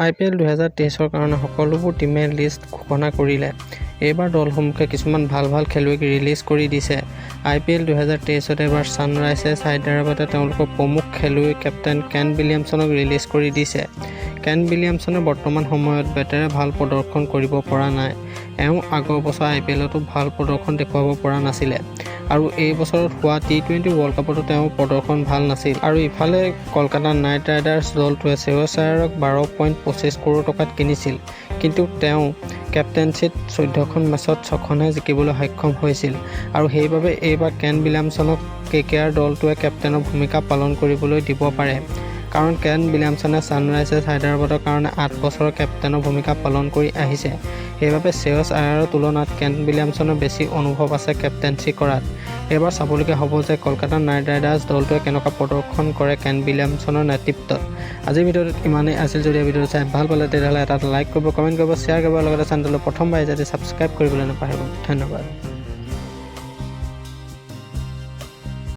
IPL 2023 কাৰণে সকলোবোৰ টিমে লিষ্ট ঘোষণা কৰিলে। এইবাৰ দলসমূহে কিছুমান ভাল খেলুৱৈক ৰিলিজ কৰি দিছে। IPL 2023ত এবাৰ ছানৰাইজাৰ্ছ হায়দৰাবাদে তেওঁলোকৰ প্ৰমুখ খেলুৱৈ কেপ্টেইন কেন উইলিয়ামছনক ৰিলিজ কৰি দিছে। কেন উইলিয়ামছনে বৰ্তমান সময়ত বেটেৰে ভাল প্ৰদৰ্শন কৰিব পৰা নাই। এওঁ আগৰ বছৰ IPLতো ভাল প্ৰদৰ্শন দেখুৱাব পৰা নাছিলে আৰু এই বছৰত হোৱা T20 ৱৰ্ল্ড কাপতো তেওঁৰ প্ৰদৰ্শন ভাল নাছিল। আৰু ইফালে কলকাতা নাইট ৰাইডাৰ্ছ দলটোৱে শ্ৰেয়স আয়াৰক 12.25 কৰোৰ টকাত কিনিছিল, কিন্তু তেওঁ কেপ্টেইনশ্বিপ 14খন মেচত 6খনহে জিকিবলৈ সক্ষম হৈছিল আৰু সেইবাবে এইবাৰ কেন উইলিয়ামছনক KKR দলটোৱে কেপ্টেইনৰ ভূমিকা পালন কৰিবলৈ দিব পাৰে। কাৰণ কেন উইলিয়ামছনে ছানৰাইজাৰ্ছ হায়দৰাবাদৰ কাৰণে 8 বছৰৰ কেপ্টেইনৰ ভূমিকা পালন কৰি আহিছে। সেইবাবে শ্ৰেয়স আয়াৰৰ তুলনাত কেন উইলিয়ামছনৰ বেছি অনুভৱ আছে কেপ্টেইনশ্বিপ কৰাত। এইবাৰ চাবলগীয়া হ'ব যে কলকাতা নাইট ৰাইডাৰ্ছ দলটোৱে কেনেকুৱা প্ৰদৰ্শন কৰে কেন উইলিয়ামছনৰ নেতৃত্বত। আজিৰ ভিডিঅ'টোত ইমানেই আছিল। যদি ভিডিঅ'টো চাই ভাল পালে তেতিয়াহ'লে এটা লাইক কৰিব, কমেণ্ট কৰিব, শ্বেয়াৰ কৰিব, লগতে চেনেলটো প্ৰথমবাৰ যদি ছাবস্ক্ৰাইব কৰিবলৈ নাপাহৰিব। ধন্যবাদ।